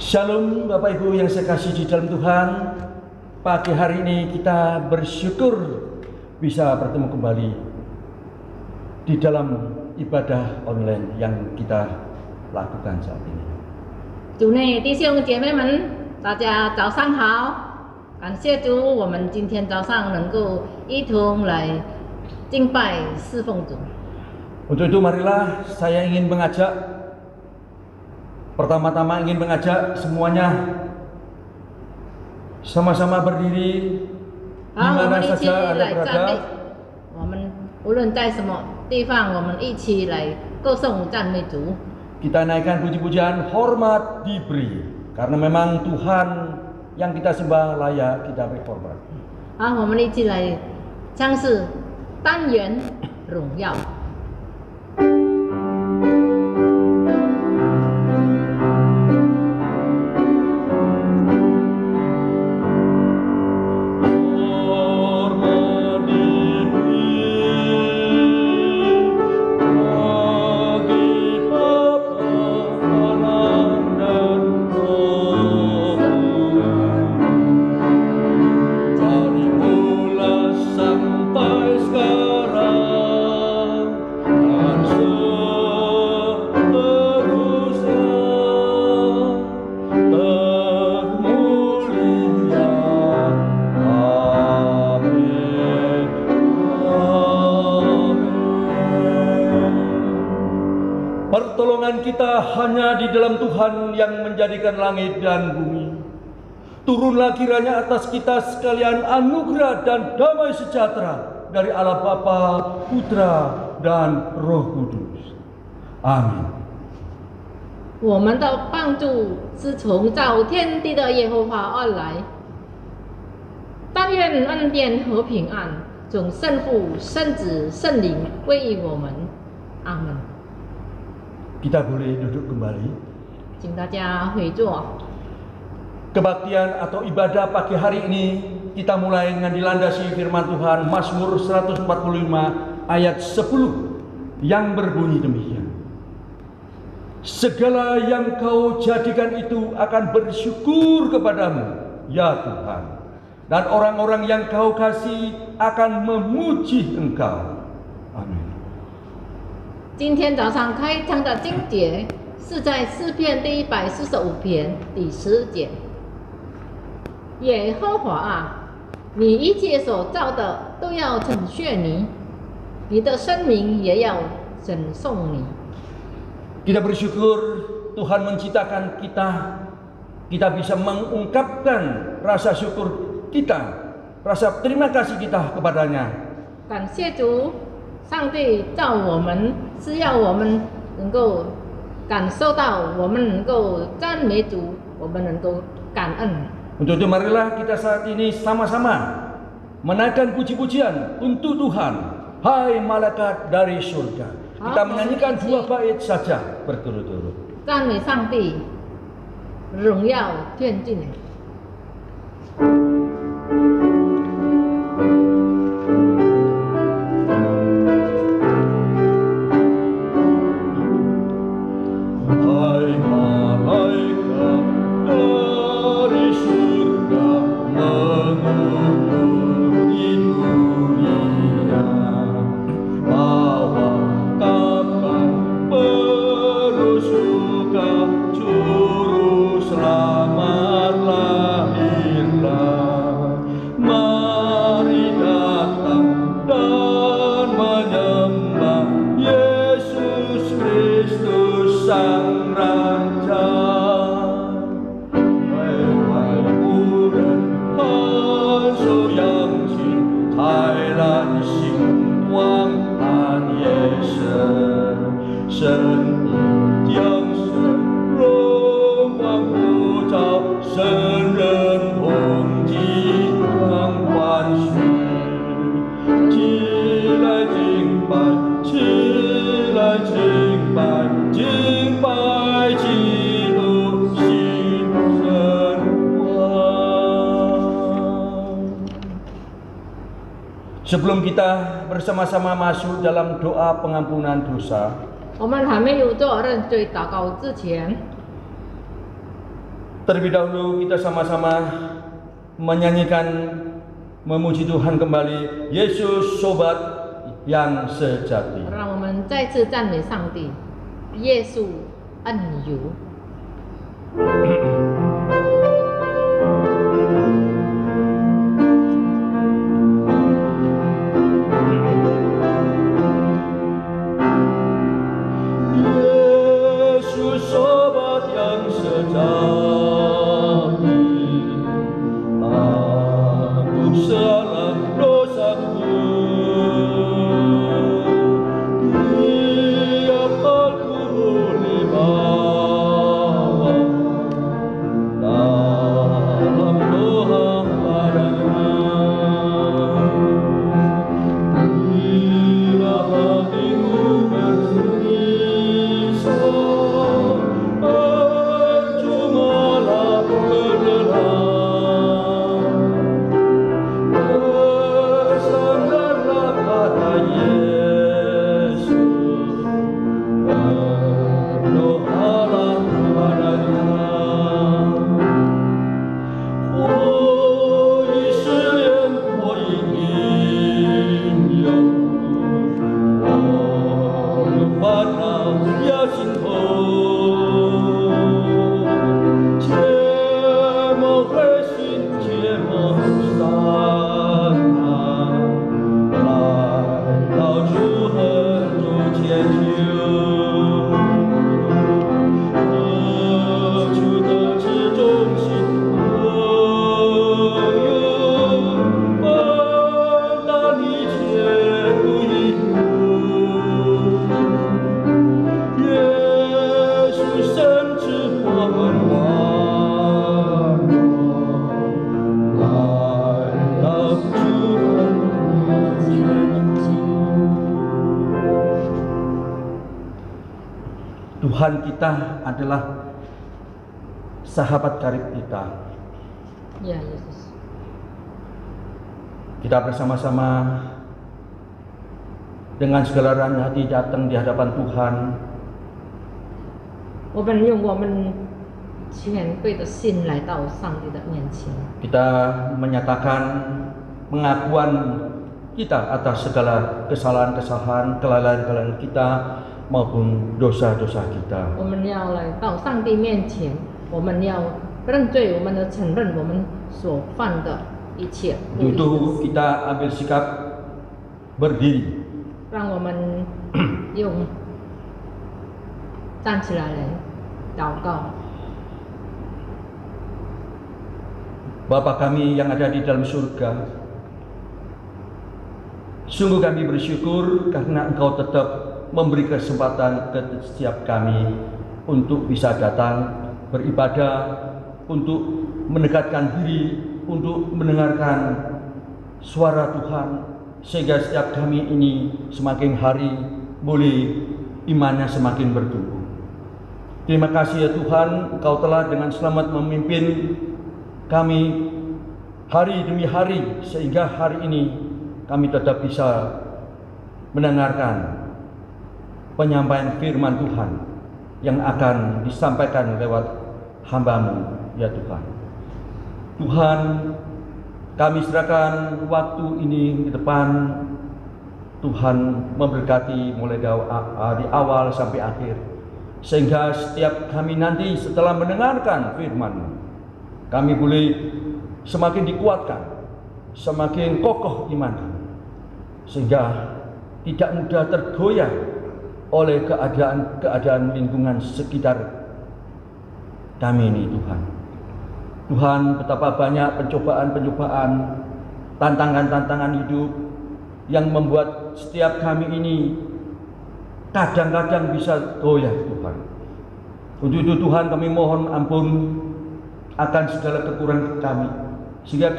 Shalom Bapak Ibu yang saya kasih di dalam Tuhan. Pagi hari ini kita bersyukur bisa bertemu kembali di dalam ibadah online yang kita lakukan saat ini. 主内弟兄姐妹们，大家早上好！感谢主，我们今天早上能够一同来敬拜侍奉主。 Untuk itu marilah saya ingin pertama-tama ingin mengajak semuanya sama-sama berdiri di mana saja Anda berada. 我们无论在什么地方，我们一起来歌颂赞美主。 Kita naikkan puji-pujian, hormat diberi karena memang Tuhan yang kita sembah layak kita beri hormat. 好，我们一起来唱诗单元荣耀。 Pertolongan kita hanya di dalam Tuhan yang menjadikan langit dan bumi. Turunlah kiranya atas kita sekalian anugerah dan damai sejahtera dari Allah Bapa, Putra, dan Roh Kudus. Amin. 我们的帮助是从造天地的耶和华而来。但愿恩典和平安从圣父、圣子、圣灵归于我们。阿门。 Kita boleh duduk kembali. 请大家回座。 Kebaktian atau ibadah pagi hari ini kita mulai dengan dilandasi firman Tuhan Mazmur 145 ayat 10 yang berbunyi demikian. Segala yang kau jadikan itu akan bersyukur kepadamu, ya Tuhan. Dan orang-orang yang kau kasih akan memuji engkau. Amin. 今天早上开场的经节是在诗篇第145篇第10节。耶和华啊，你一切所造的都要称谢你，你的生命也要称颂你。 Kita bersyukur Tuhan menciptakan kita. Kita bisa mengungkapkan rasa syukur kita, rasa terima kasih kita kepadanya. 感谢主，上帝造我们是要我们能够感受到，我们能够赞美主，我们能够感恩。 Untuk itu marilah kita saat ini sama-sama menaikkan puji-pujian untuk Tuhan. Hai malaikat dari surga. Kita menyanyikan 2 bait saja berturut-turut. 赞美上帝，荣耀天尽。 Sebelum kita bersama-sama masuk dalam doa pengampunan dosa, 我们还没有做认罪祷告之前， Terlebih dahulu kita sama-sama menyanyikan memuji Tuhan kembali, Yesus Sobat yang sejati. 让我们再次赞美上帝，耶稣恩友。Yesus Sobat yang sejati, aku salah dosaku. Tiap aku boleh bawa dalam doa padanya. Bila hatiku bergelisah, percumalah berdoa. Bersandarlah pada Yesus, berdoalah kepadanya.我以誓言，我以应有，我的烦恼压心头，切莫灰心，切莫伤害，来到主和主千秋。主的至忠心朋友，分担一切不应有。耶稣深知我们软弱，来到主的千秋。Tuhan kita adalah sahabat karib kita. Ya Yesus， Kita bersama-sama dengan segala rendah hati datang di hadapan Tuhan. 我们用我们谦卑的心来到上帝的面前， Kita menyatakan pengakuan kita atas segala kesalahan-kesalahan, kelalaian-kelalaian kita maupun dosa-dosa kita. 我们要来到上帝面前，我们要认罪，我们的承认我们所犯的一切不 Untuk 义 itu 的事， kita ambil sikap berdiri. 让我们用站起来来祷告。 Bapa kami yang ada di dalam surga, sungguh kami bersyukur karena Engkau tetap memberi kesempatan ke setiap kami untuk bisa datang beribadah, untuk mendekatkan diri, untuk mendengarkan suara Tuhan, sehingga setiap kami ini semakin hari boleh imannya semakin bertumbuh. Terima kasih ya Tuhan, Engkau telah dengan selamat memimpin kami hari demi hari, sehingga hari ini kami tetap bisa mendengarkan penyampaian firman Tuhan yang akan disampaikan lewat hamba-Mu ya Tuhan. Tuhan, kami serahkan waktu ini ke depan. Tuhan memberkati mulai dari awal sampai akhir, sehingga setiap kami nanti setelah mendengarkan firman-Mu, kami boleh semakin dikuatkan, semakin kokoh iman, sehingga tidak mudah tergoyah oleh keadaan lingkungan sekitar kami ini Tuhan. Tuhan, betapa banyak pencobaan-pencobaan, tantangan-tantangan hidup yang membuat setiap kami ini kadang-kadang bisa goyah Tuhan. Untuk itu Tuhan kami mohon ampun akan segala kekurangan kami, sehingga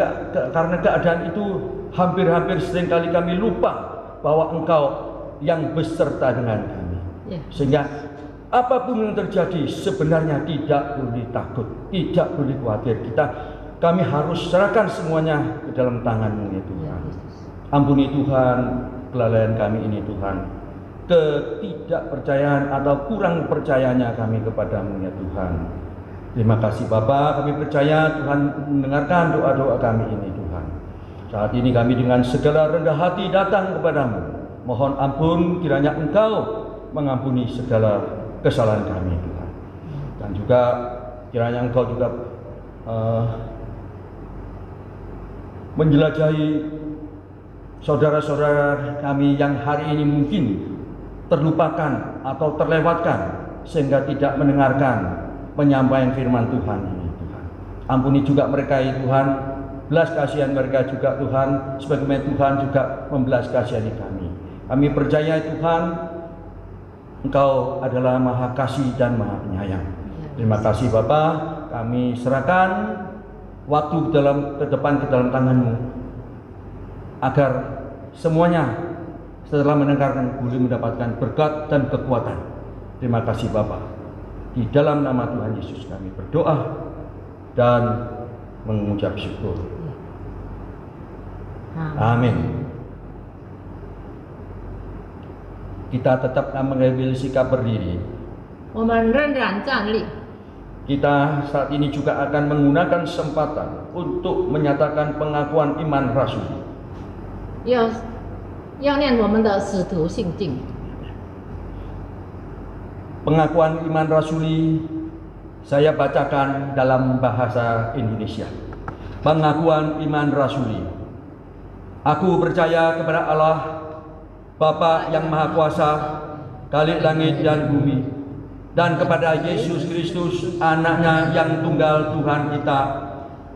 karena keadaan itu hampir-hampir seringkali kami lupa bahwa Engkau yang beserta dengan kami, sehingga apapun yang terjadi sebenarnya tidak boleh takut, tidak boleh khawatir. Kami harus serahkan semuanya ke dalam tangan-Mu ya Tuhan. Ampuni Tuhan kelalaian kami ini Tuhan, ketidakpercayaan atau kurang percayanya kami kepadamu ya Tuhan. Terima kasih Bapa, kami percaya Tuhan mendengarkan doa-doa kami ini Tuhan. Saat ini kami dengan segala rendah hati datang kepadamu. Mohon ampun kiranya Engkau mengampuni segala kesalahan kami Tuhan. Dan juga kiranya Engkau juga menjelajahi saudara-saudara kami yang hari ini mungkin terlupakan atau terlewatkan sehingga tidak mendengarkan penyampaian firman Tuhan ini Tuhan. Ampuni juga mereka ya Tuhan, belas kasihan mereka juga Tuhan, sebagaimana Tuhan juga membelas kasihani kami. Kami percaya Tuhan, Engkau adalah Maha Kasih dan Maha Penyayang. Terima kasih Bapa, kami serahkan waktu ke depan ke dalam tangan-Mu, agar semuanya setelah mendengarkan boleh mendapatkan berkat dan kekuatan. Terima kasih Bapa. Di dalam nama Tuhan Yesus kami berdoa dan mengucap syukur. Amin. Kita tetap mengambil sikap berdiri. Kita saat ini juga akan menggunakan kesempatan untuk menyatakan pengakuan iman rasuli. 要念我们的使徒信经。 Pengakuan iman rasuli saya bacakan dalam bahasa Indonesia. Pengakuan iman rasuli. Aku percaya kepada Allah, Bapa yang Maha Kuasa, Khalik langit dan bumi, dan kepada Yesus Kristus, Anaknya yang tunggal Tuhan kita,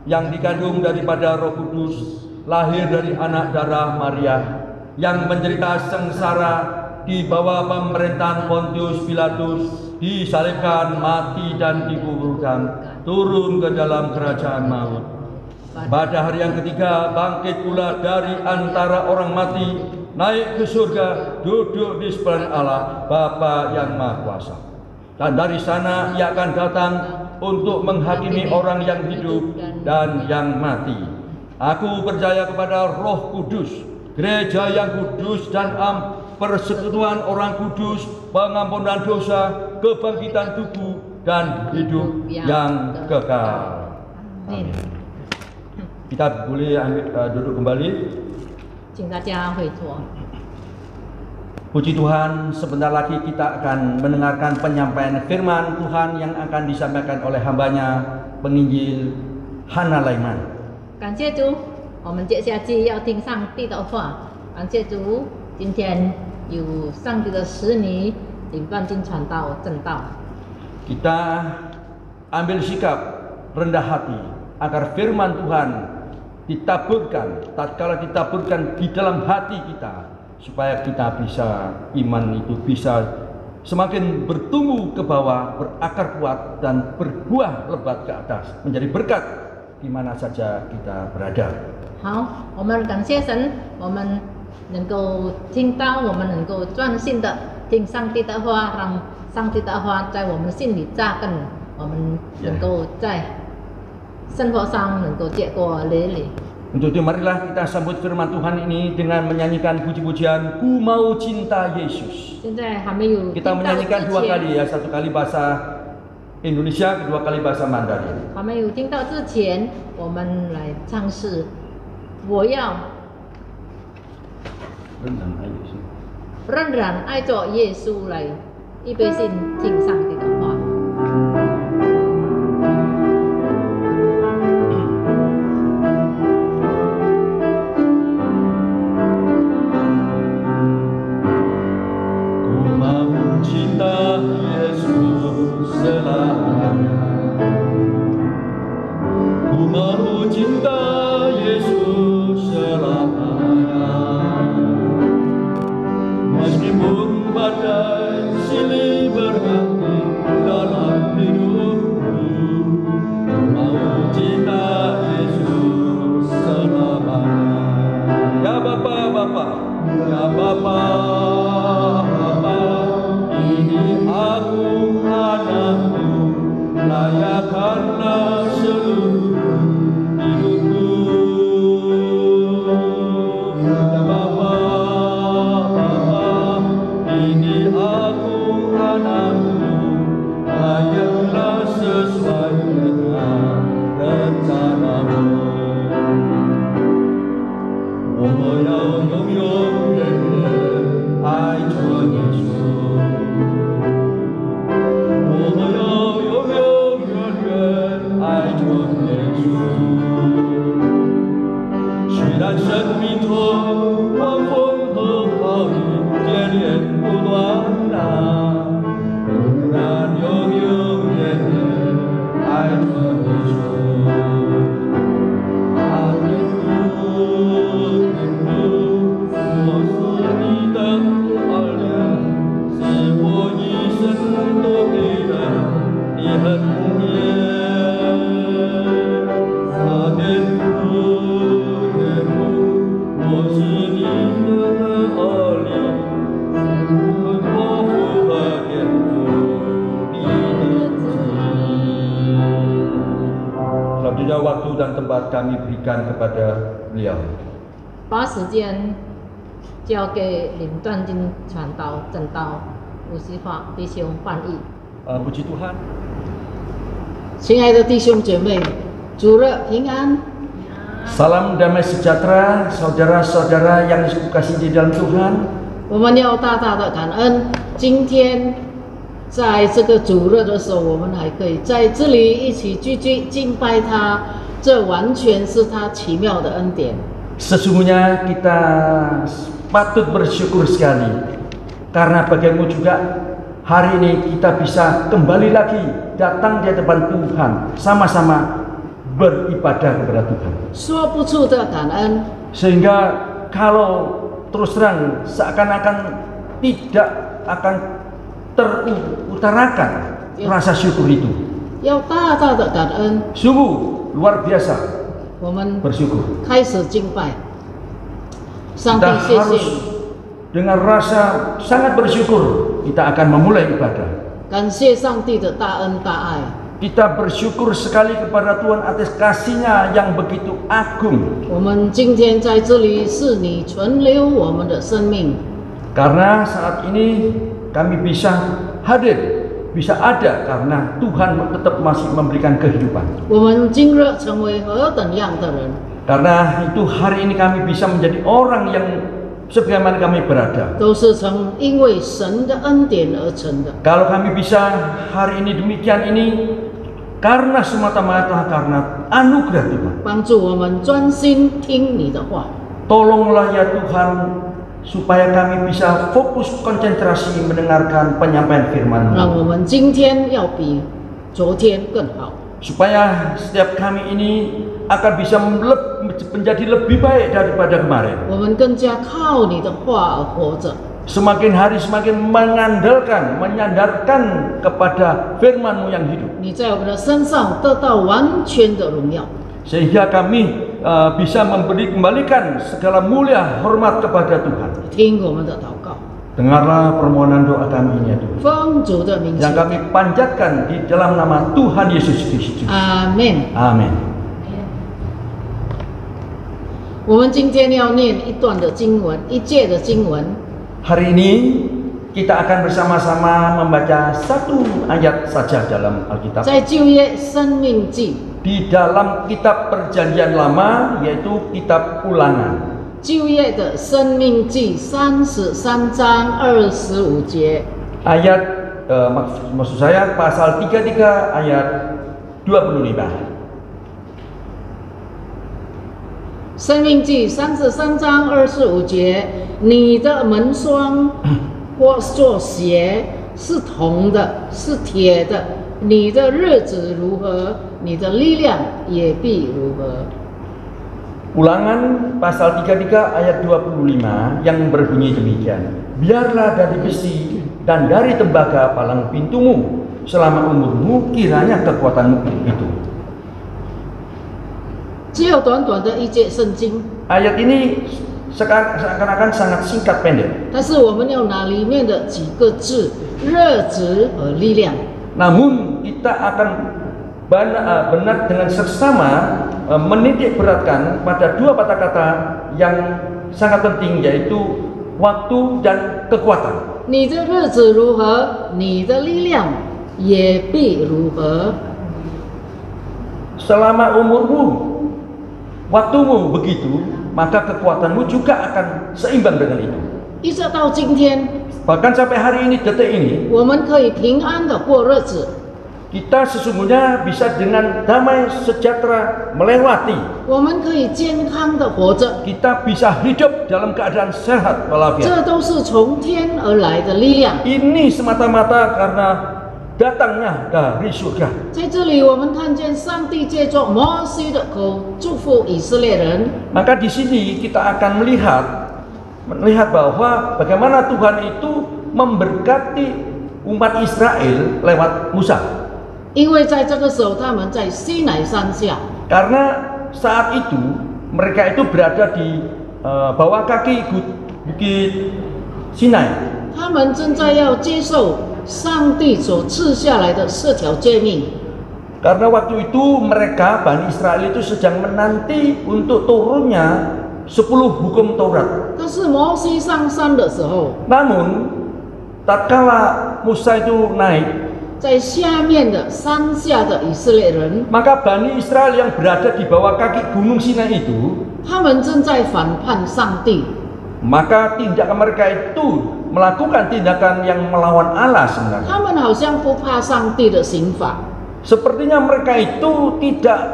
yang dikandung daripada Roh Kudus, lahir dari anak darah Maria, yang menderita sengsara di bawah pemerintahan Pontius Pilatus, disalibkan, mati dan dikuburkan, turun ke dalam kerajaan maut. Pada hari yang ketiga bangkit pula dari antara orang mati, naik ke surga, duduk di sebelah Allah Bapa yang Maha Kuasa. Dan dari sana Ia akan datang untuk menghakimi orang yang hidup dan yang mati. Aku percaya kepada Roh Kudus, gereja yang kudus dan persekutuan orang kudus, pengampunan dosa, kebangkitan tubuh, dan hidup yang kekal. Amin. Kita boleh duduk kembali. Puji Tuhan, sebentar lagi kita akan mendengarkan penyampaian firman Tuhan yang akan disampaikan oleh hambanya, penginjil Hana Laiman. 感谢主，我们接下去要听上帝的话。感谢主，今天有上帝的使女领半经传道正道。 Kita ambil sikap rendah hati agar firman Tuhan ditaburkan, tatkala ditaburkan di dalam hati kita, supaya kita bisa, iman itu bisa semakin bertumbuh ke bawah, berakar kuat dan berbuah lebat ke atas, menjadi berkat di mana saja kita berada. 好，我们感谢神，我们能够听到，我们能够专心的听上帝的话，让上帝的话在我们心里扎根，我们能够在生活上能够结果累累。 Untuk itu marilah kita sambut firman Tuhan ini dengan menyanyikan puji-pujian Ku Mau Cinta Yesus. Kita menyanyikan dua kali ya, satu kali bahasa Indonesia, kedua kali bahasa Mandarin. 还没有听到之前，我们来唱诗。我要仍然爱着耶稣来，预备心听上帝的话。 Layaklah sesuai waktu dan tempat kami berikan kepada beliau. 把时间交给林段金传道、正道、吴希华弟兄翻译。 Puji Tuhan. 亲爱的弟兄姐妹，主日平安。 Salam damai sejahtera, saudara-saudara yang kukasihi di dalam Tuhan. 我们要大大的感恩，今天在这个主日的时候，我们还可以在这里一起聚集敬拜他，这完全是他奇妙的恩典。 Sesungguhnya kita patut bersyukur sekali karena bagimu juga hari ini kita bisa kembali lagi datang di hadapan Tuhan, sama-sama beribadah kepada Tuhan. 说不出的感恩， Sehingga kalau terus terang seakan-akan tidak akan terutarakan rasa syukur itu. 要大大的感恩。 Sungguh luar biasa 我们 bersyukur. 开始敬拜，上帝 Kita 谢 harus 谢你， dengan rasa sangat bersyukur kita akan memulai ibadah. 感谢上帝的大恩大爱。 Kita bersyukur sekali kepada Tuhan atas kasih-Nya yang begitu agung. 我们今天在这里是你存留我们的生命， Karena saat ini kami bisa hadir, bisa ada karena Tuhan tetap masih memberikan kehidupan. 我们今日成为何等样的人？ Karena itu hari ini kami bisa menjadi orang yang sebagaimana kami berada. 都是因为神的恩典而成的。 Kalau kami bisa hari ini demikian ini karena semata-mata karena anugerah Tuhan. 帮助我们专心听你的话， Tolonglah ya Tuhan supaya kami bisa fokus konsentrasi mendengarkan penyampaian firman-Mu. 让我们今天要比昨天更好。 Supaya setiap kami ini akan bisa menjadi lebih baik daripada kemarin. 我们更加靠你的话而活着， Semakin hari semakin mengandalkan, menyandarkan kepada firman-Mu yang hidup. 你在我们的身上得到完全的荣耀。 Sehingga kami bisa kembalikan segala mulia hormat kepada Tuhan. 听我们的祷告， Dengarlah permohonan doa kami ini ya Tuhan. 奉主的名求 Yang，kami panjatkan di dalam nama Tuhan Yesus Kristus. 阿门。 Amin. 我们今天要念一段的经文，一节的经文。 Hari ini kita akan bersama-sama membaca satu ayat saja dalam Alkitab. 在旧约生命记， Di dalam kitab perjanjian lama yaitu kitab ulangan. 旧约的生命记33章25节。 Ayat maksud saya pasal 33 ayat 25. 生命记33章25节，你的门窗或做鞋是铜的，是铁的，你的日子如何，你的力量也必如何。 Ulangan pasal 33 ayat 25 yang berbunyi demikian. Biarlah dari besi dan dari tembaga palang pintumu selama umurmu kiranya kekuatanmu itu. 只有短短的一节圣经， Ayat ini seakan-akan sangat singkat pendek. 但是我们要拿里面的几个字：热质和力量。 Namun kita akan benar dengan seksama menitik beratkan pada dua kata-kata yang sangat penting yaitu waktu dan kekuatan. 你的日子如何，你的力量也必如何。 Selama umurmu, waktumu begitu, maka kekuatanmu juga akan seimbang dengan itu. 一直到今天， Bahkan sampai hari ini, detik ini, 我们可以平安的过日子， kita sesungguhnya bisa dengan damai sejahtera melewati. 我们可以健康的活着， Kita bisa hidup dalam keadaan sehat 这 walafiat. 都是从天而来的力量。 Ini semata-mata karena datangnya dari surga. 在这里，我们看见上帝借着摩西的口祝福以色列人。 Maka di sini kita akan melihat bahwa bagaimana Tuhan itu memberkati umat Israel lewat Musa. 因为在这个时候，他们在西乃山下， Karena saat itu mereka itu berada di bawah kaki bukit Sinai. 他们正在要接受上帝所赐下来的4条诫命。Karena waktu itu mereka, Bani Israel itu sedang menanti untuk turunnya 10 hukum Taurat. 但是摩西上山的时候， Namun, tatkala Musa itu naik, 在下面的山下的以色列人， maka Bani Israel yang berada di bawah kaki Gunung Sinai itu, 他们正在反叛上帝。 maka tindakan mereka itu melakukan tindakan yang melawan Allah sebenarnya. 他们好像不怕上帝的刑罚， Sepertinya mereka itu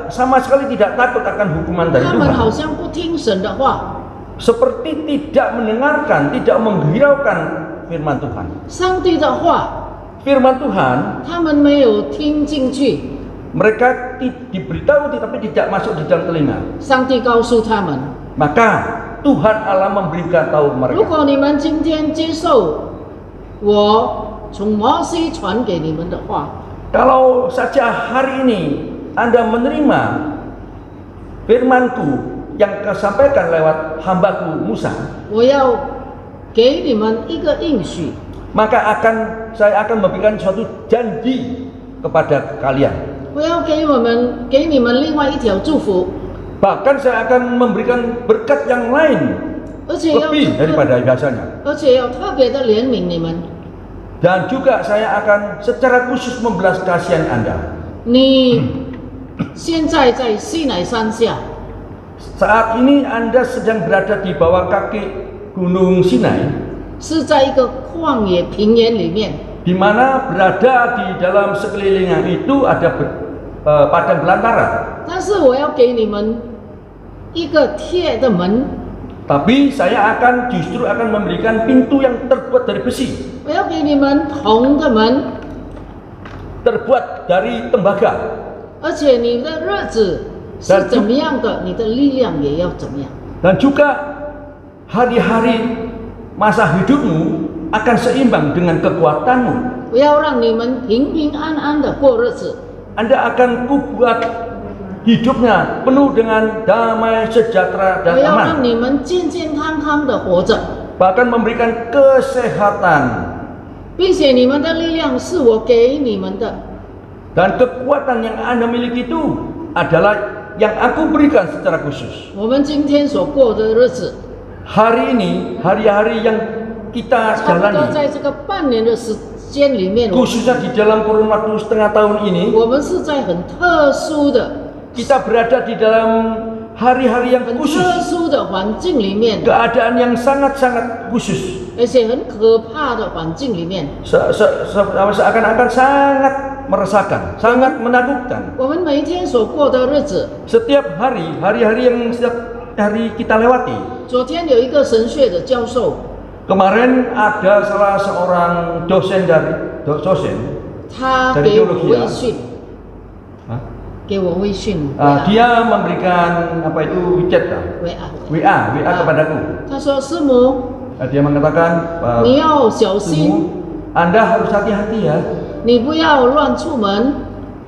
sama sekali tidak takut akan hukuman dari 他们 Tuhan. 好像不听神的话。 Seperti tidak mendengarkan, tidak menghiraukan firman Tuhan. 上帝的话， Firman Tuhan 他们没有听进去。 mereka diberitahu tetapi tidak masuk di dalam telinga. 上帝告诉他们， Maka Tuhan Allah memberikan tahu 如 mereka. 果你们今天接受我从摩西传给你们的话， Kalau saja hari ini Anda menerima firmanku yang kesampaikan lewat hambaku Musa, 我要给你们一个应许， maka saya akan memberikan suatu janji kepada kalian. 我要给你们另外一条祝福， Bahkan saya akan memberikan berkat yang lain 而且要 lebih daripada biasanya. 而且要特别的怜悯你们。 Dan juga saya akan secara khusus membelas kasihan Anda. 你现在在西乃山下， Saat ini Anda sedang berada di bawah kaki Gunung Sinai, 是在一个旷野平原里面， di mana berada di dalam sekelilingnya itu ada padang belantara. 但是我要给你们一个铁的门， Tapi saya justru akan memberikan pintu yang terbuat dari besi, 我要给你们铜的门， terbuat dari tembaga. 而且你的日子是怎么样的，你的力量也要怎么样。 Dan juga hari-hari masa hidupmu akan seimbang dengan kekuatanmu. 我要让你们平平安安的过日子， Anda akan kubuat hidupnya penuh dengan damai, sejahtera, 我 dan 要 aman. 让你们健健康康的活着， Bahkan memberikan kesehatan 并且你们的力量是我给你们的。 dan kekuatan yang Anda miliki itu adalah yang aku berikan secara khusus. 我们今天所过的日子， Hari ini, hari-hari yang kita 差不多 jalani, 在这个半年的时间里面， khususnya di dalam kurun waktu setengah tahun ini, 我们是在很特殊的、 kita berada di dalam hari-hari yang 很特 khusus, 殊的环境里面， keadaan yang sangat-sangat khusus, 而且很可怕的环境里面。 seakan-akan sangat meresahkan, sangat menakutkan. 我们每一天所过的日子， Setiap hari-hari yang setiap hari kita lewati. 昨天有一个神学的教授， Kemarin ada salah seorang dosen, 他 dari 给我 teologi 微信， Hah? 给我微信， Dia memberikan apa itu WeChat, WA kepadaku. 他说：“师母， Dia mengatakan, 你要小心， Anda harus hati-hati ya, 你不要乱出门。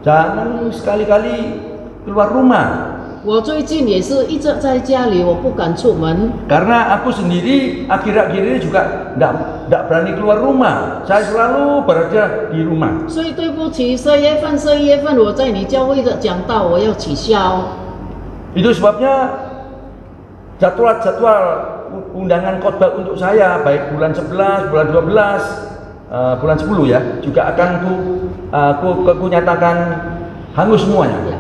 jangan sekali-kali keluar rumah. 我最近也是一直在家里，我不敢出门。 Karena aku sendiri akhir-akhir ini juga tidak berani keluar rumah. Saya selalu berada di rumah. 所以对不起，11月份我在你教会的讲道我要取消。 Itu sebabnya jadwal undangan khotbah untuk saya baik bulan 11, bulan 12, bulan 10 ya juga akan ku nyatakan hangus semuanya.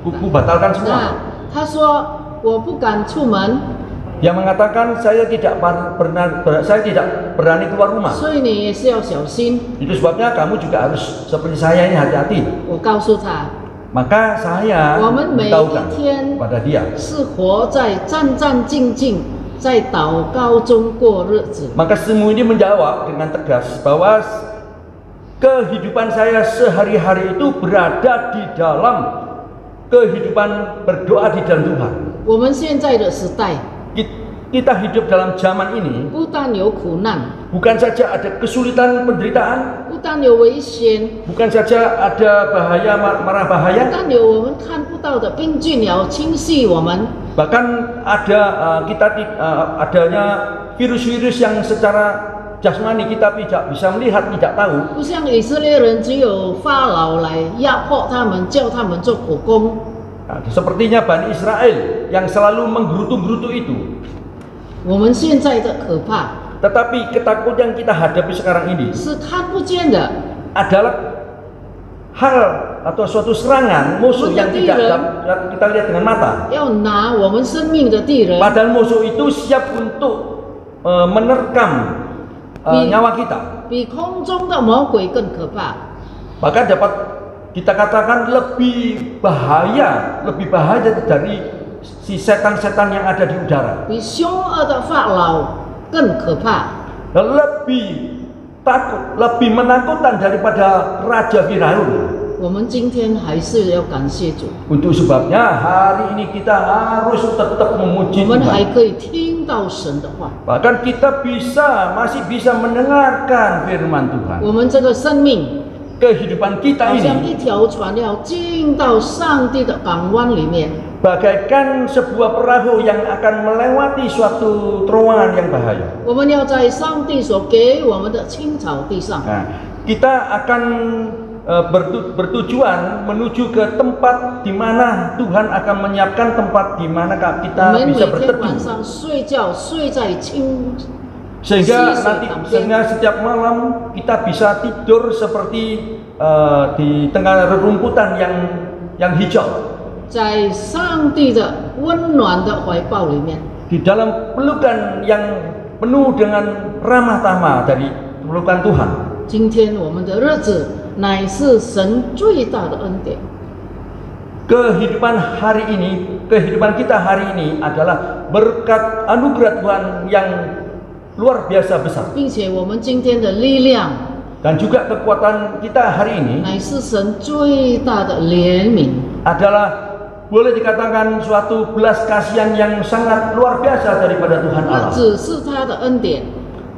ku batalkan semua. 那他说我不敢出门， Yang mengatakan saya tidak berani keluar rumah. 所以你也是要小心。 Itu sebabnya kamu juga harus seperti saya ini hati-hati. 我告诉他， Maka saya 我们每 beritahukan 一天 kepada dia. 是活在战战兢兢，在祷告中过日子。 Maka semua ini menjawab dengan tegas bahwa kehidupan saya sehari-hari itu berada di dalam kehidupan berdoa di dalam Tuhan. 我们现在的时代， Kita hidup dalam zaman ini 不但有苦难， bukan saja ada kesulitan penderitaan, 不但有危险， bukan saja ada bahaya marah 不 bahaya, 但有我们看不到的病菌要侵袭我们， bahkan ada adanya virus-virus yang secara jasmani kita tidak bisa melihat, tidak tahu. 不像以色列人只有法老来压迫他们，叫他们做苦工。 Nah, sepertinya Bani Israel yang selalu menggerutu-gerutu itu. 我们现在的可怕 Tetapi ketakutan yang kita hadapi sekarang ini 是看不见的， adalah hal atau suatu serangan musuh yang tidak kita lihat dengan mata. 要拿我们生命的敌人， Padahal musuh itu siap untuk menerkam nyawa kita. 比空中的魔鬼更可怕。 Bahkan dapat kita katakan lebih bahaya dari si setan-setan yang ada di udara. 比凶恶的法老更可怕。 Lebih takut, lebih menakutkan daripada Raja Firaun. 我们今天还是要感谢主， Untuk sebabnya hari ini kita harus tetap 我 memuji 们还 Tuhan. 可以听到神的话。 Bahkan kita masih bisa mendengarkan firman Tuhan. 我们这个生命 Kehidupan kita 好像 ini 一条船要进到上帝的港湾里面， bagaikan sebuah perahu yang akan melewati suatu terowongan yang bahaya. 我们要在上帝所给我们的青草地上。 Nah, kita akan bertujuan menuju ke tempat di mana Tuhan akan menyiapkan tempat di mana 我 kita 们每 bisa 天晚 berteduh. 上睡觉睡在青 Sehingga Sisi nanti samping. sehingga setiap malam kita bisa tidur seperti di tengah rerumputan yang hijau, 在上帝的温暖的怀抱里面。 di dalam pelukan yang penuh dengan ramah tamah dari pelukan Tuhan. 今天我们的日子乃是神最大的恩典。 Kehidupan kita hari ini adalah berkat anugerah Tuhan yang luar biasa besar. 并且我们今天的力量 Dan juga kekuatan kita hari ini 乃是神最大的怜悯。 adalah boleh dikatakan suatu belas kasihan yang sangat luar biasa daripada Tuhan 不 Allah. 只是他的恩典，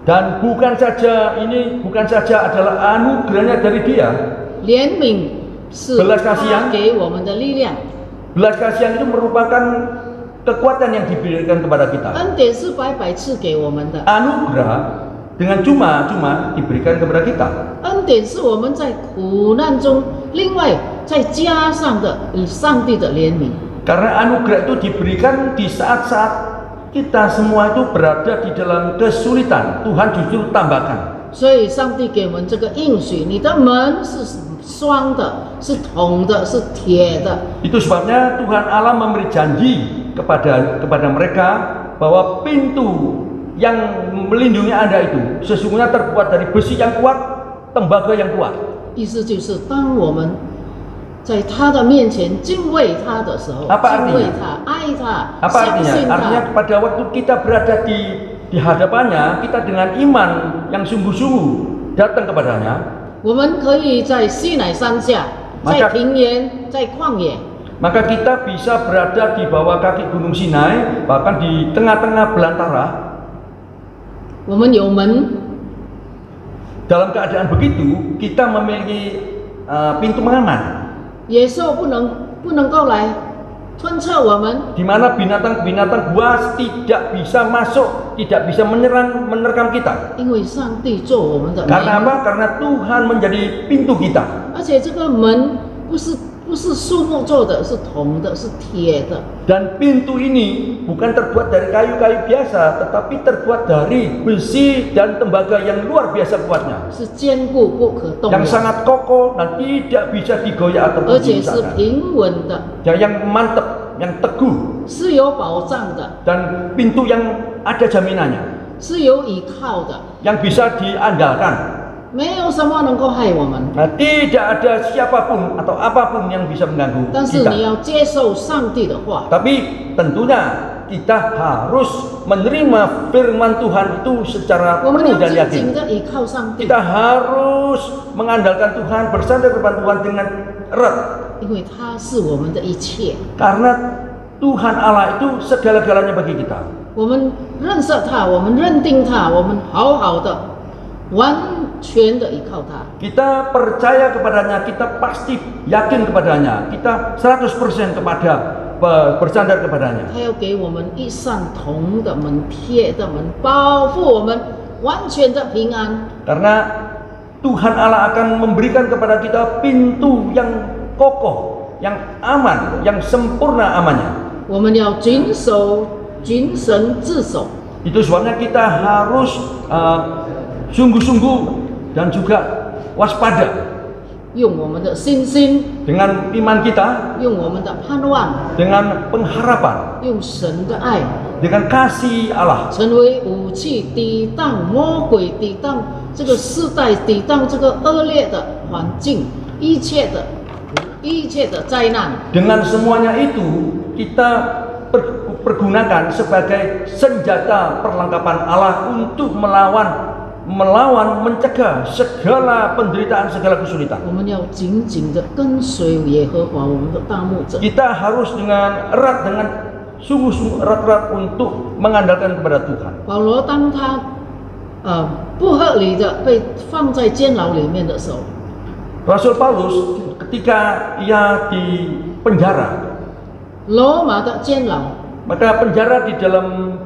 Dan bukan saja adalah anugerahnya dari Dia. 怜悯是 Belas kasihan 他给我们的力量， Belas kasihan itu merupakan kekuatan yang diberikan kepada kita. 恩典是白白赐给我们的， Anugerah dengan cuma-cuma diberikan kepada kita. 恩典是我们在苦难中另外再加上的上帝的怜悯。 Karena anugerah itu diberikan di saat-saat kita semua itu berada di dalam kesulitan. Tuhan justru tambahkan. 所以上帝给我们这个应许，你的门是双的，是铜的，是铁的。 Itu sebabnya Tuhan Allah memberi janji kepada mereka bahwa pintu yang melindungi Anda itu sesungguhnya terbuat dari besi yang kuat, tembaga yang kuat. 意思就是当我们在他的面前敬畏他的时候， Apa 敬畏 artinya? 他，爱他， Apa 相 artinya? 信 Artinya 他， pada waktu kita berada di hadapannya, kita dengan iman yang sungguh-sungguh datang kepadanya, 我们可以在西乃山下， Maka- 在平原，在旷野， maka kita bisa berada di bawah kaki Gunung Sinai, bahkan di tengah-tengah belantara. 我们有门， Dalam keadaan begitu, kita memiliki pintu pengaman, 野兽不能够来吞噬我们， di mana binatang-binatang buas tidak bisa masuk, tidak bisa menerkam kita. 因为上帝做我们的 Karena 门， apa? Karena Tuhan menjadi pintu kita. 而且这个门不是树木做的，是铜的，是铁的。 Dan pintu ini bukan terbuat dari kayu-kayu biasa, tetapi terbuat dari besi dan tembaga yang luar biasa kuatnya, 是坚固不可动 yang 摇， sangat kokoh dan tidak bisa digoyah 而 ataupun 且是 dirusakkan, 平稳的， yang mantap, yang teguh, 是有保障的， dan pintu yang ada jaminannya, 是有依靠的， yang bisa diandalkan. 没有什么能够害我们。 Nah, tidak ada siapapun atau apapun yang bisa mengganggu 但是你 kita. 要接受上帝的话， Tapi tentunya kita harus menerima firman Tuhan itu secara 我们 penuh 要 dan 紧 yakin. 紧的依靠上帝， Kita harus mengandalkan Tuhan, bersandar kepada Tuhan dengan erat. 因为他是我们的一切。 Karena Tuhan Allah itu segala-galanya bagi kita. 我们认识他，我们认定他，我们好好的、完全的依靠他。 Kita percaya kepadanya, kita pasti yakin kepadanya, kita 100% bersandar kepadanya. 他要给我们一扇铜的门、铁的门，保护我们完全的平安。 Karena Tuhan Allah akan memberikan kepada kita pintu yang kokoh, yang aman, yang sempurna amannya. 我们要谨守、谨慎自守， Itu sebabnya kita harus sungguh-sungguh dan juga waspada 用我们的信心， dengan iman kita, 用我们的盼望， dengan pengharapan, 用神的爱， dengan kasih Allah. 成为武器，抵挡魔鬼，抵挡这个世代，抵挡这个恶劣的环境，一切的灾难。 Dengan semuanya itu kita pergunakan sebagai senjata perlengkapan Allah untuk melawan, mencegah segala penderitaan, segala kesulitan. 我们要紧紧的跟随耶和华我们的大牧者。 Kita harus dengan sungguh-sungguh erat untuk mengandalkan kepada Tuhan. 保罗当他不合理的被放在监牢里面的时候， Rasul Paulus ketika ia di penjara, 罗马的监牢 maka penjara di dalam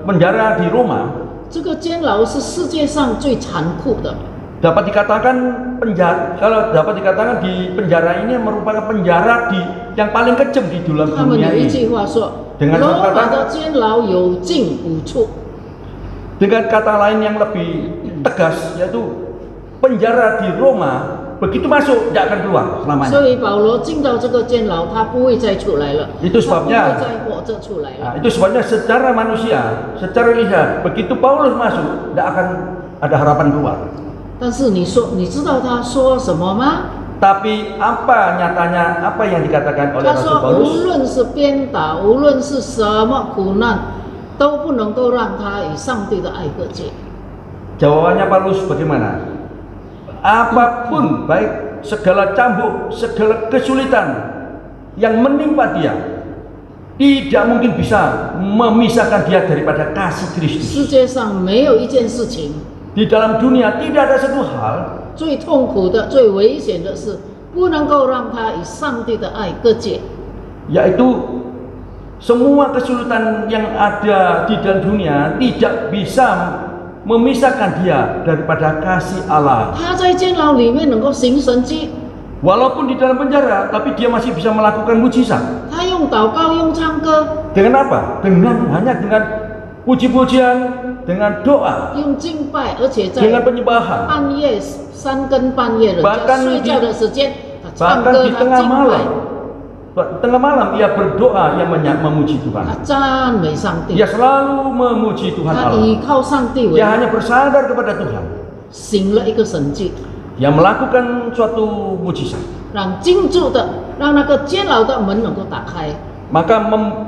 penjara di Roma 这个监牢是世界上最残酷的。 dapat dikatakan kalau dapat dikatakan di penjara ini merupakan penjara yang paling kejam di dalam 他们 dunia 有一 ini. 句话说：“ Dengan 罗马 kata 的监牢有进无出。” Dengan kata lain yang lebih tegas, yaitu penjara di Roma begitu masuk tidak akan keluar selamanya. 所以保罗进到这个监牢，他不会再出来了， Itu 他不会 sebabnya 再活着出来了。 Nah, itu sebabnya secara manusia, secara lihat, begitu Paulus masuk, tidak akan ada harapan keluar. 但是你知道他说什么吗？ Tapi apa nyatanya, apa yang dikatakan oleh 他 Rasul 说， Paulus? 无论是鞭打，无论是什么苦难，都不能够让他与上帝的爱隔绝。 Jawabannya Paulus bagaimana? Apapun, baik segala cambuk, segala kesulitan yang menimpa dia, tidak mungkin bisa memisahkan dia daripada kasih Kristus. 世界上没有一件事情 Di dalam dunia tidak ada satu hal 最痛苦的、最危险的是，不能够让他与上帝的爱隔绝。 yaitu semua kesulitan yang ada di dalam dunia tidak bisa memisahkan dia daripada kasih Allah. 他在监牢里面能够行神迹， Walaupun di dalam penjara, tapi dia masih bisa melakukan mujizat. 他用祷告、用唱歌、 Dengan apa? Hanya dengan puji-pujian, dengan doa, 用敬拜，而且在 dengan penyembahan. 半夜3更半夜人 Bahkan 家睡觉的时间，他唱 Bahkan 歌， di 他 tengah 敬拜 malam, tengah malam ia berdoa, ia memuji 他 Tuhan. 赞美上帝 Dia，selalu memuji Tuhan 他 Allah. 依靠上帝为 Dia hanya bersandar kepada Tuhan. 行了一个神迹， Dia melakukan suatu mujizat. 让禁住的，让那个监牢的门能够打开， Maka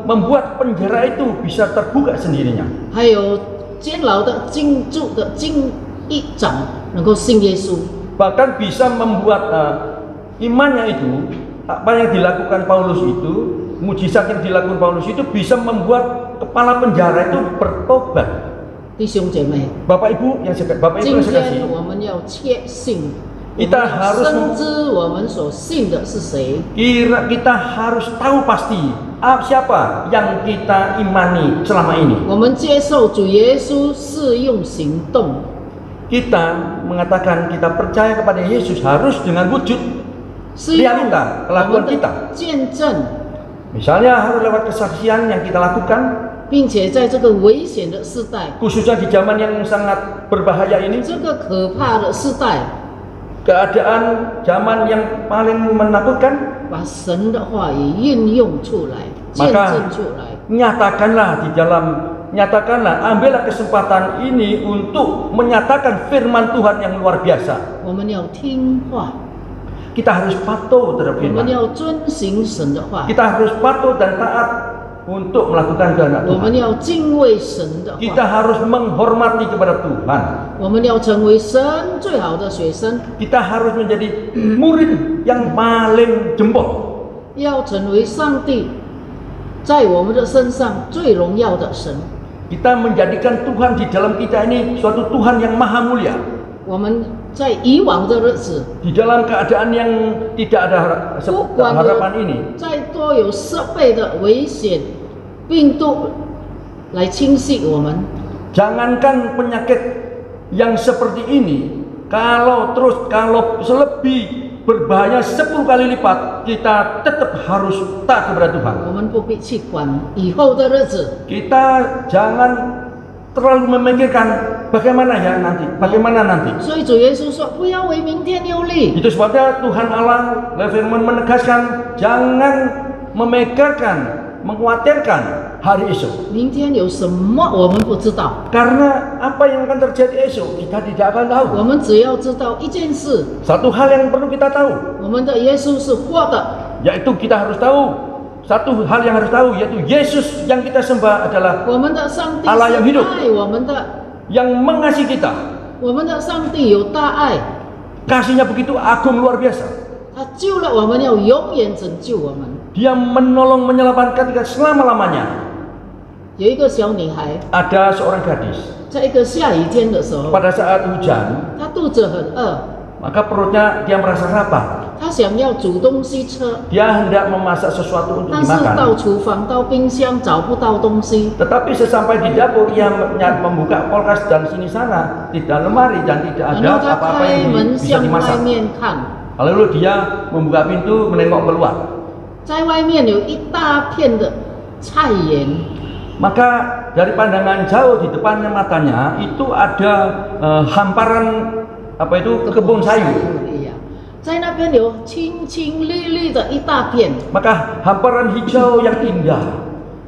membuat penjara itu bisa terbuka sendirinya. 还有监牢的禁住的禁一长能够信耶稣。 Bahkan bisa membuat imannya itu, apa yang dilakukan Paulus itu, mujizat yang dilakukan Paulus itu bisa membuat kepala penjara itu bertobat. 弟兄姐妹， Bapak Ibu yang saya 今 kasih, 天我们要确信，我们 kita 要 harus 深知我们所信的是谁。 kita harus tahu pasti siapa yang kita imani selama ini. 我们接受主耶稣是用行动， Kita mengatakan kita percaya kepada Yesus harus dengan wujud 是用 realita 我 kelakuan 们的 kita. 见证， Misalnya harus lewat kesaksian yang kita lakukan, 并且在这个危险的时代， khususnya di zaman yang sangat berbahaya ini, 这个可怕的时代， keadaan zaman yang paling menakutkan, 把神的话语运用出来，见证出来。 nyatakanlah, ambillah kesempatan ini untuk menyatakan firman Tuhan yang luar biasa. 我们要听话， Kita harus patuh terhadap 我们 firman. 要遵行神的话， Kita harus patuh dan taat untuk melakukan kehendak 我们 Tuhan. 要敬畏神的 Kita 话， harus menghormati kepada Tuhan. 我们要成为神最好的学生， Kita harus menjadi murid yang paling jempol. 要成为上帝在我们的身上最荣耀的神。 Kita menjadikan Tuhan di dalam kita ini suatu Tuhan yang maha mulia. 我们在以往的日子， Di dalam keadaan yang tidak ada harapan ini, 再多有设备的危险病毒来侵袭我们， Jangankan penyakit yang seperti ini, kalau selebih berbahaya 10 kali lipat, kita tetap harus taat kepada Tuhan. 我们不必去管以后的日子。 Kita jangan terlalu memikirkan bagaimana nanti. 所以主耶稣说：“不要为明天忧虑。 Itu sebabnya Tuhan Allah firman menegaskan, jangan memikirkan, mengkhawatirkan hari esok. 明天有什么我们不知道， Karena apa yang akan terjadi esok kita tidak akan tahu. 我们只要知道一件事： Satu hal yang perlu kita tahu, 我们的耶稣是活的， yaitu kita harus tahu, satu hal yang harus tahu, yaitu Yesus yang kita sembah adalah 我们的上帝 Allah yang 是 hidup. 爱我们的， yang mengasihi kita. 我们的上帝有大爱， Kasihnya begitu agung luar biasa. 他救了我们，要永远拯救我们。 Dia menolong menyelamatkan kita selama-lamanya. 有一个小女孩， Ada seorang gadis 在一个下雨天的时候， pada saat hujan, 她肚子很饿， maka perutnya dia merasa lapar. 她想要煮东西吃， Dia hendak memasak sesuatu untuk 但是到 dimakan. 厨房、到冰箱找不到东西， Tetapi sesampai di dapur ia membuka kulkas dan sini sana, tidak lemari dan tidak 然 ada 后她 apa-apa 开 yang 门 bisa 向外 dimasak. 面看， Lalu dia membuka pintu menengok keluar. 在外面有一大片的菜园。 Maka dari pandangan jauh di depannya matanya itu ada hamparan kebun sayur. 一样，在那边有青青绿绿的一大片。 Maka hamparan hijau yang indah.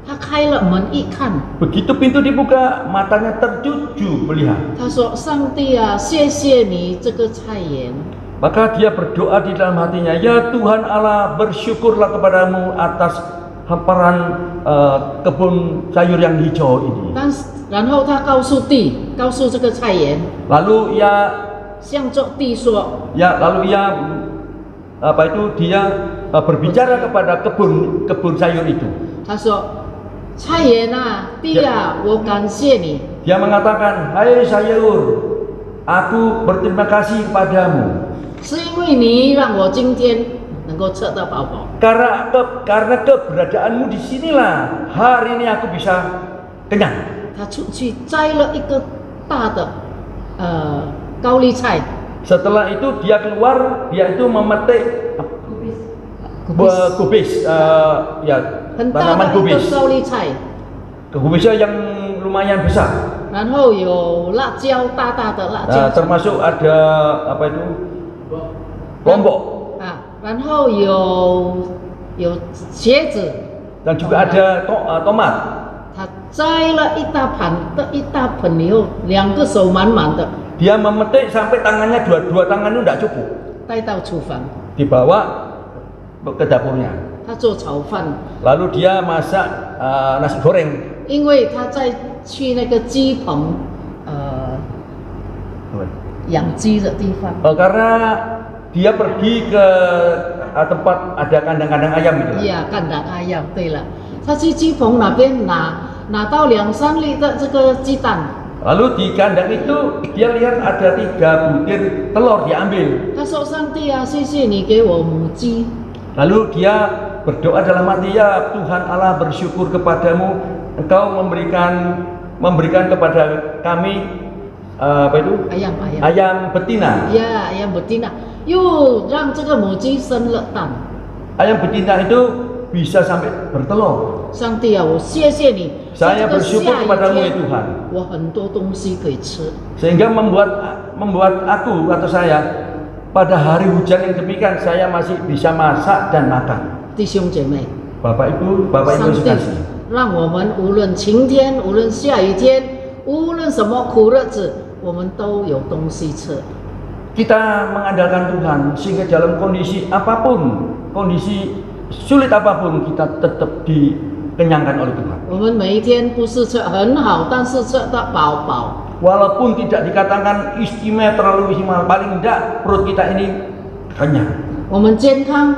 他开了门一看， Begitu pintu dibuka, matanya tertuju melihat. 他说：“上帝啊，谢谢你这个菜园。 Maka dia berdoa di dalam hatinya, ya Tuhan Allah, bersyukurlah kepadamu atas hamparan kebun sayur yang hijau ini. 但是，然后他告诉地，告诉这个菜园， Lalu ia 向着地说 dia berbicara kepada kebun sayur itu. 他说：“菜园啊，地啊，我感谢你， Dia mengatakan, hai sayur, aku berterima kasih kepadamu 是因为你让我今天能够吃到饱饱。 karena keberadaanmu di sinilah hari ini aku bisa kenyang. ”他出去摘了一个大的高丽菜， Setelah itu dia keluar, dia itu memetik kubis, ya 很大 tanaman 的一个 kubis. 高丽菜， Kubisnya yang lumayan besar. 然后有辣椒，大大的辣椒。 Termasuk ada lombok 啊，然后有茄子， dan juga ada tomat. 他摘了一大盆以后，两个手满满的 Dia memetik sampai tangannya dua tangan itu tidak cukup. 带到厨房， Dibawa ke dapurnya. 他做炒饭， Lalu dia masak nasi goreng. 因为他在去那个鸡棚养鸡的地方， Karena dia pergi ke tempat ada kandang-kandang ayam gitu. 呀，干蛋阿样。对了，他去鸡棚那边拿到2-3粒的这个鸡蛋。 Lalu di kandang itu dia lihat ada 3 butir telur diambil. 他说：“上帝啊，谢谢你给我母鸡。” Lalu dia berdoa dalam hati, ya Tuhan Allah, bersyukur kepadamu, Engkau memberikan kepada kami ayam betina. 呀，ayam betina，又让这个母鸡生了蛋。 Ayam betina itu bisa sampai bertelur. 上帝啊，我谢谢你， Saya 在这个 bersyukur 下雨 kepadamu ya 天， Tuhan. 我很多东西可以吃。 Sehingga membuat aku atau saya pada hari hujan yang demikian saya masih bisa masak dan makan. 弟兄姐妹， Bapak Ibu 上帝 sekalian. 让我们无论晴天，无论下雨天，无论什么苦日子，我们都有东西吃。 Kita mengandalkan Tuhan sehingga dalam kondisi apapun, kondisi sulit apapun kita tetap dikenyangkan oleh Tuhan. 我们每一天不是吃很好，但是吃得饱饱。 Walaupun tidak dikatakan istimewa, terlalu istimewa, paling tidak perut kita ini kenyang 我们健康，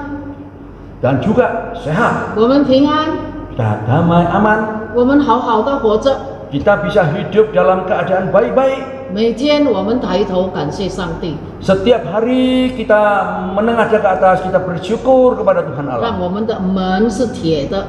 dan juga sehat, 我们平安， kita damai, aman, 我们好好的活着。 kita bisa hidup dalam keadaan baik-baik. 每天我们抬头感谢上帝， Setiap hari kita menengadah ke atas, kita bersyukur kepada Tuhan 让 Allah. 我们的门是铁的，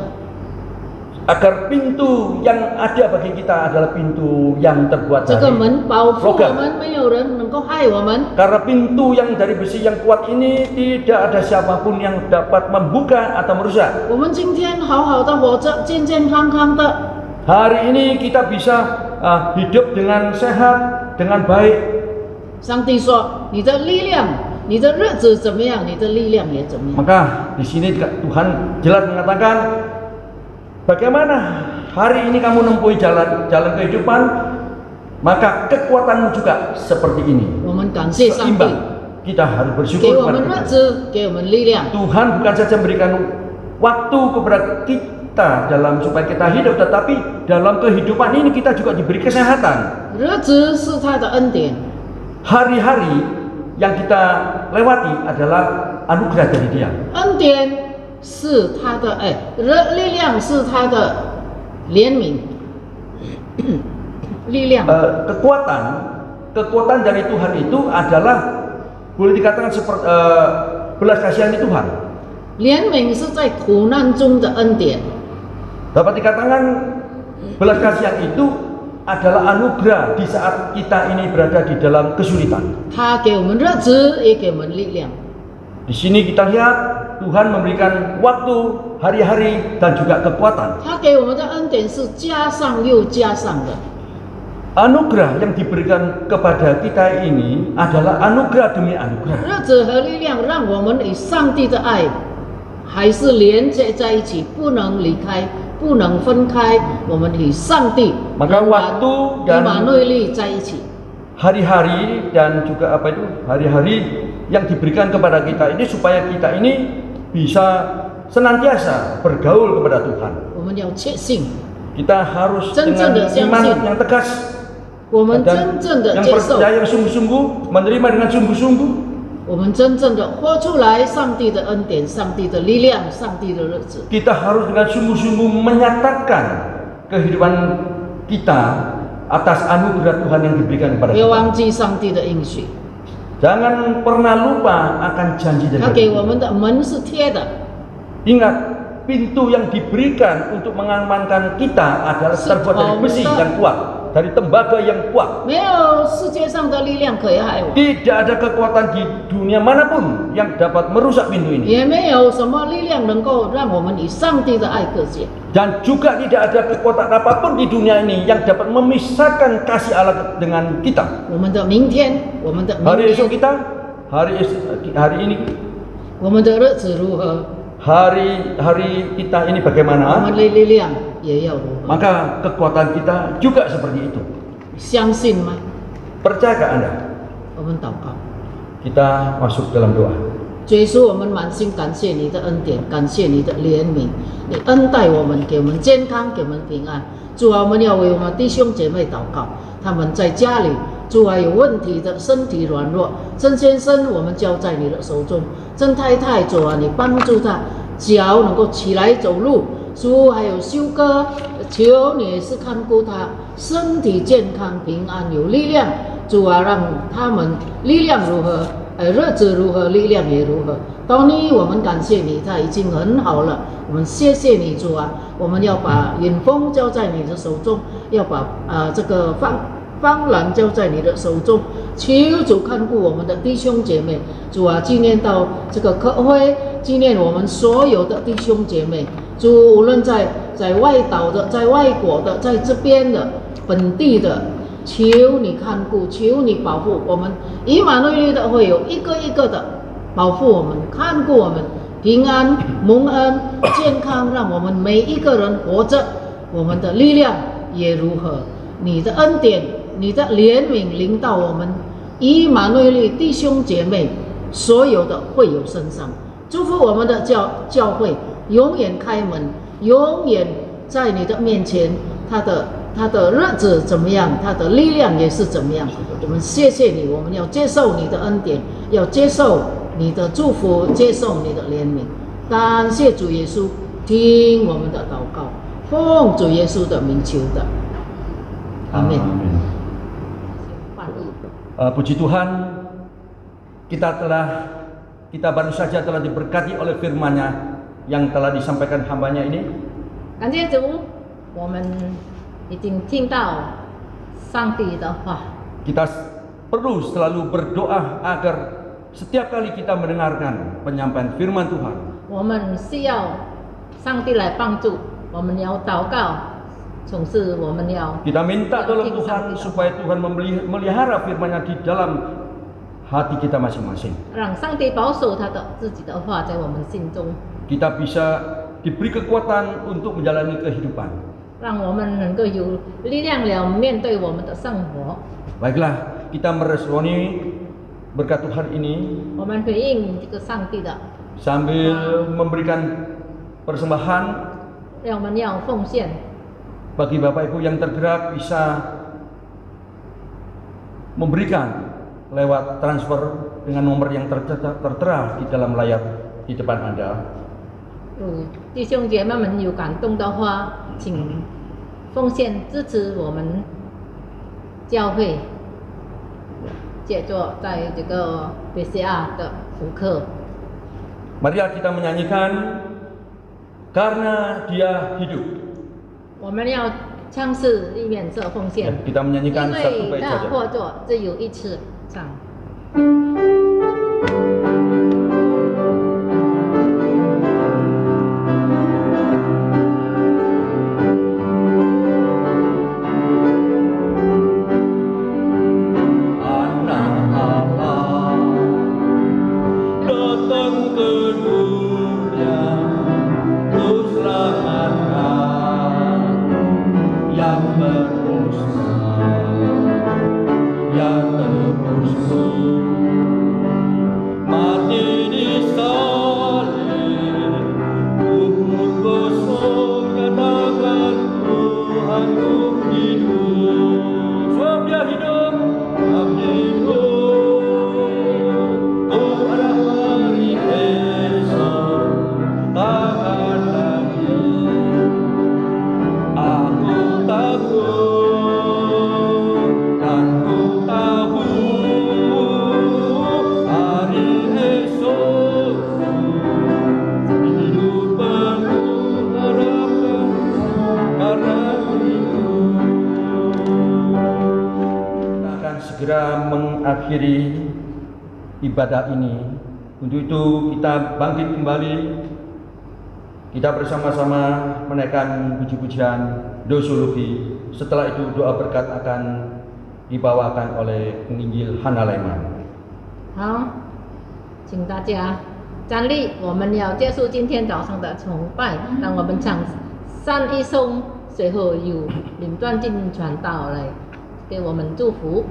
agar pintu yang ada bagi kita adalah pintu yang terbuat 这 dari 个门保护我 logam. 们，没有人能够害我们。 Karena pintu yang dari besi yang kuat ini tidak ada siapapun yang dapat membuka atau merusak. 我们今天好好的活着，健健康康的。 Hari ini kita bisa hidup dengan sehat, dengan baik. 上帝说：“你的力量，你的日子怎么样，你的力量也怎么样。” Maka di sini Tuhan jelas mengatakan, bagaimana hari ini kamu menempuhi jalan kehidupan, maka kekuatanmu juga seperti ini. 我们感谢上帝， Seimbang. Kita harus 给 bersyukur 我 kepada 们日 Tuhan. 子，给我们力量。 Tuhan bukan saja memberikan waktu kepada kita dalam supaya kita hidup, tetapi dalam kehidupan ini kita juga diberi kesehatan. 日子是他的恩典， Hari-hari yang kita lewati adalah anugerah dari Dia. 恩典是他的力量是他的怜悯，力量 Kekuatan dari Tuhan itu adalah boleh dikatakan seperti belas kasihan Tuhan. 怜悯是在苦难中的恩典， Dapat dikatakan belas kasihan itu adalah anugerah di saat kita ini berada di dalam kesulitan. 他给我们日子，也给我们力量。 Di sini kita lihat Tuhan memberikan waktu, hari-hari dan juga kekuatan. 他给我们的恩典是加上又加上的。 Anugerah yang diberikan kepada kita ini adalah anugerah demi anugerah. 日子和力量让我们与上帝的爱还是连接在一起，不能离开，不能分开。我们与上帝 Maka waktu 以 dan 马内利在一起。 hari-hari dan juga hari-hari yang diberikan kepada kita ini supaya kita ini bisa senantiasa bergaul kepada Tuhan. 我们要确信， Kita harus真正的 dengan iman 相信。 yang tegas 我们 dan 真正的 yang 接受， percaya yang sungguh-sungguh, menerima dengan sungguh-sungguh. 我们真正的活出来上帝的恩典、上帝的力量、上帝的日子。 Kita harus dengan sungguh-sungguh menyatakan kehidupan kita atas anugerah Tuhan yang diberikan kepada 不要 kita. 忘记上帝的应许， Jangan pernah lupa akan janji dari 他给 Tuhan. 我们的门是贴的， Ingat, pintu yang diberikan untuk mengamankan kita adalah terbuat dari besi yang kuat, dari tembaga yang kuat. 没有世界上的力量可以害我， Tidak ada kekuatan di dunia manapun yang dapat merusak pintu ini. 也没有什么力量能够让我们与上帝的爱隔绝。 Dan juga tidak ada kekuatan apapun di dunia ini yang dapat memisahkan kasih Allah dengan kita. 我们的明天，我们的明 Hari esok 天， kita, hari ini, 我们的日子如何， hari kita ini 我 bagaimana? 们的力量也要如何？ Maka kekuatan kita juga seperti itu. 相信吗？ Percayakah Anda? 我们祷告。 Kita masuk dalam doa. 主耶稣，我们满心感谢你的恩典，感谢你的怜悯，你恩待我们，给我们健康，给我们平安。主啊，我们要为我们弟兄姐妹祷告，他们在家里，主啊有问题的，身体软弱，曾先生我们交在你的手中，曾太太，主啊你帮助他脚能够起来走路，主还有修哥，求你也是看顾他身体健康平安有力量，主啊让他们力量如何？日子如何，力量也如何。当你，我们感谢你，他已经很好了。我们谢谢你，主啊！我们要把允峰交在你的手中，要把这个方兰交在你的手中。求主看顾我们的弟兄姐妹，主啊！纪念到这个科会，纪念我们所有的弟兄姐妹。主，无论在外岛的，在外国的，在这边的，本地的。求你看顾，求你保护我们，以马内利的会有一个一个的保护我们，看顾我们，平安、蒙恩、健康，让我们每一个人活着，我们的力量也如何？你的恩典、你的怜悯临到我们，以马内利弟兄姐妹所有的会友身上，祝福我们的教会永远开门，永远在你的面前，他的日子怎么样，他的力量也是怎么样。我们谢谢你，我们要接受你的恩典，要接受你的祝福，接受你的怜悯。感谢主耶稣，听我们的祷告，奉主耶稣的名求的，阿门。 Puji Tuhan, kita baru saja telah diberkati oleh firman-Nya yang telah disampaikan hamba-Nya ini. 感谢主。我们已经听到上帝的话。 Kita perlu selalu berdoa agar setiap kali kita mendengarkan penyampaian firman Tuhan, 我们需要上帝来帮助，我们要祷告，总是我们要 kita minta tolong Tuhan supaya Tuhan melihara firman-Nya di dalam hati kita masing-masing. 让上帝保守他的自己的话在我们心中， Kita bisa diberi kekuatan untuk menjalani kehidupan. 让我们能够有力量了面对我们的生活。 Baiklah, kita meresponi berkat Tuhan ini 我们回应这个上帝的， sambil memberikan persembahan. 让我们要奉献。 Bagi Bapak Ibu yang tergerak bisa memberikan lewat transfer dengan nomor yang tertera di dalam layar di depan Anda. 弟兄姐妹们有感动的话，请奉献支持我们教会，借着在这个 BCA 的福课。 Marilah kita menyanyikan Karena Dia Hidup. 我们要唱诗里面这奉献， Kita menyanyikan 因 satu 为 bait 他 saja. 或者只有一次唱。 Segera mengakhiri ibadah ini. Untuk itu kita bangkit kembali. Kita bersama-sama menaikkan puji-pujian dosologi. Setelah itu doa berkat akan dibawakan oleh penginjil Hana Leman. 好，请大家站立，我们要结束今天早上的崇拜。让我们唱三一颂，随后由林端进传道来给我们祝福。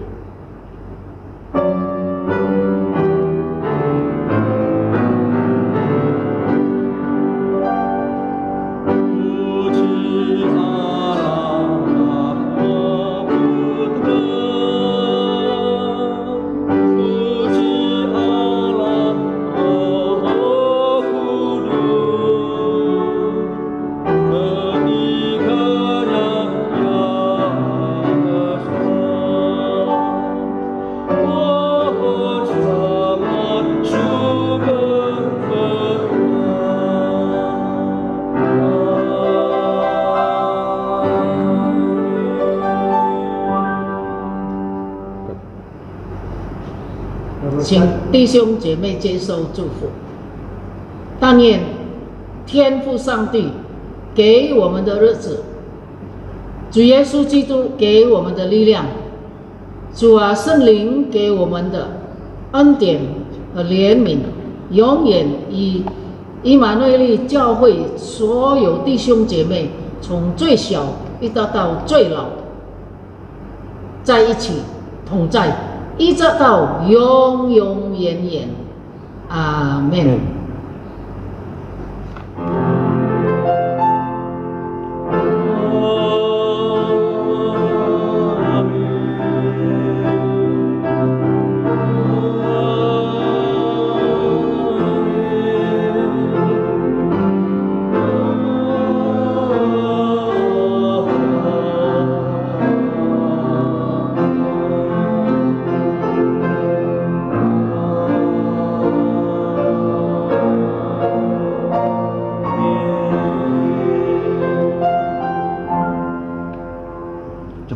请弟兄姐妹接受祝福。但愿天父上帝给我们的日子，主耶稣基督给我们的力量，主啊，圣灵给我们的恩典和怜悯，永远与以马内利教会所有弟兄姐妹，从最小一直到最老，在一起同在。 一直到永永远远，阿门。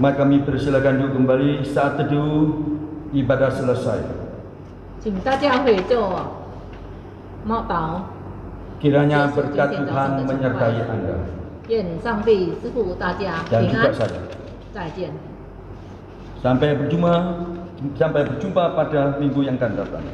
Jemaat kami persilakan duduk kembali saat teduh ibadah selesai. 请大家回座冒祷， Kiranya berkat Tuhan menyertai Anda 愿上帝赐福大家 dan 平 juga 安， saya. 再见。 Sampai berjumpa pada minggu yang akan datang.